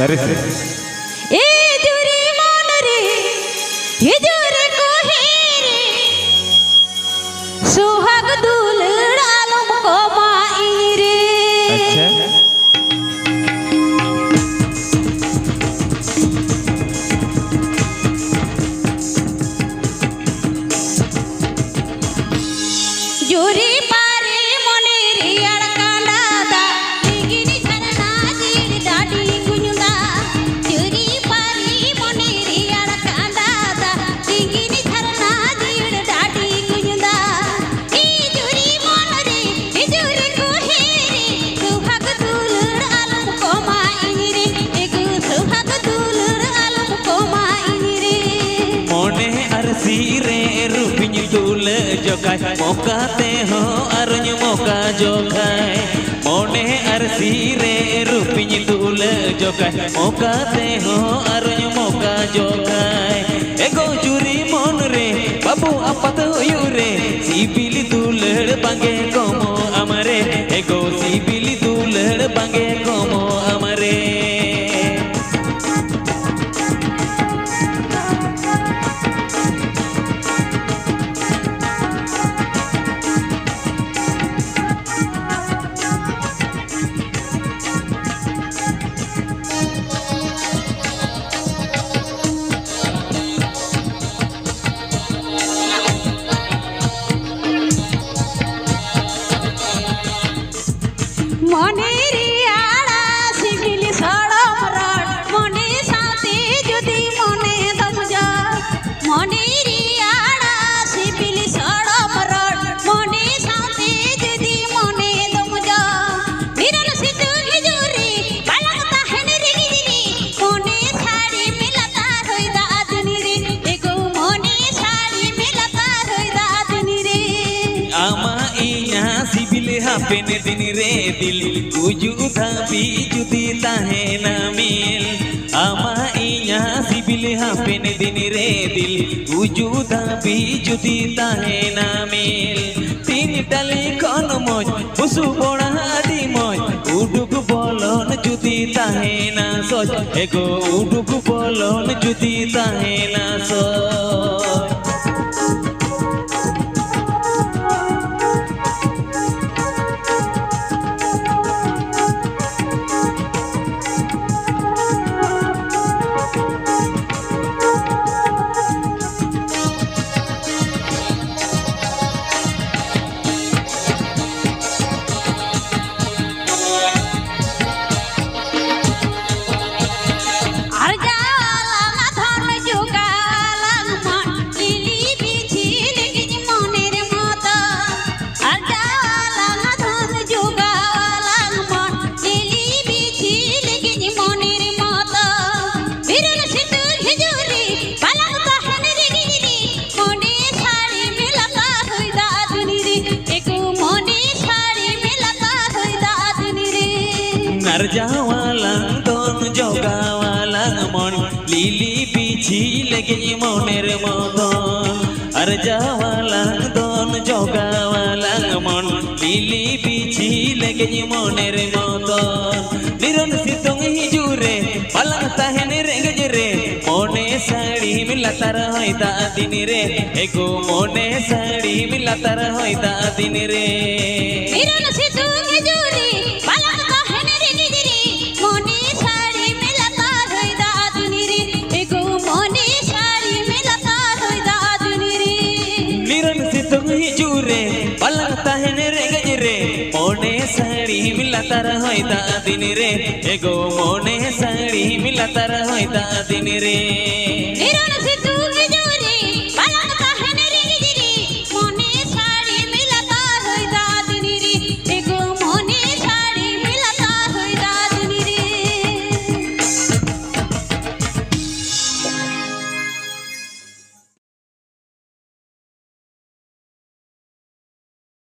এ জুরি মন রে এ জুরে কোহে রে সোহাগ দুল আলম কমাই রে আচ্ছা জুরি পারে মনে রে আর কাঁদাদা দিগিনি ঝরনা জির ডাডি গুঞ্জা জুরি পারে মনে রে আর কাঁদাদা দিগিনি ঝরনা জির ডাডি গুঞ্জা ই জুরি মন রে এ জুরি কোহে রে সোহাগ দুল আলম কমাই রে এগো সোহাগ দুল আলম কমাই রে মনে আরসি রে রূপিন তুল জোকায় মোকাতে হো আরুñ মোকা জোখায় মনে আরসি রে রূপিন তুল জোকায় মোকাতে হো আরুñ মোকা জোখায় এগো জুরি মন রে বাবু আপাত হইউ রে সিবিলি তুলড় বাঙ্গে কমো আমারে এগো সিবিলি তুলড় বাঙ্গে কমো আমারে মনের আড়া শিবিলি সড়ম রড মনে সাথে যদি মনে দম যা মনের আড়া শিবিলি সড়ম রড মনে সাথে যদি মনে দম যা বিরল সিটু হিজুরি পালাতা হেনরি গিরি মনে শাড়ি মিলাতা হইদা আদনি রে এগো মনে শাড়ি মিলাতা হইদা আদনি রে আমা ইয়া সিবিল হাপেন দিন রে দিল উজু থাপি যদি তাহে না মিল আমা ইয়া সিবিল হাপেন দিন রে দিল উজু থাপি যদি তাহে না মিল তিন ডালি কোন মজ বসু বড়া দি মজ উডুক বলন যদি তাহে না সজ এগো উডুক বলন যদি তাহে না সজ আর জালা ধর্ম যুগালাম মন লিলি বিছি লেগিনি মনের মতো আর জালা ধর্ম যুগালাম মন লিলি বিছি লেগিনি মনের মতো বিরল সিটু হিজুরি পালাতা হেনরি গিরি মনে শাড়ি মিলাতা হইদা আদনি রে এগো মনে শাড়ি মিলাতা হইদা আদনি রে নার যাওয়ালা দন জগাওয়ালা মন লিলি পিছি লেগে মনের মতন আর যাওয়ালা দন জগাওয়ালা মন লিলি পিছি লেগে মনের মতন নিরন সিতং হিজুরে পালাং তাহেন রেঙ্গজ রে মনে শাড়ি মিলাতার হয়তা দিন রে এগো মনে শাড়ি মিলাতার হয়তা দিন রে বিরল সিটু হিজুরি পালাতা হেনরি গিরি মনে শাড়ি মিলাতা হইদা আদনি রে এগো মনে শাড়ি মিলাতা হইদা আদনি রে নিরন সিতং হিজুরে পালাং তাহেন রেঙ্গজ রে মনে শাড়ি মিলাতার হয়তা দিন রে এগো মনে শাড়ি মিলাতার হয়তা দিন রে বিরল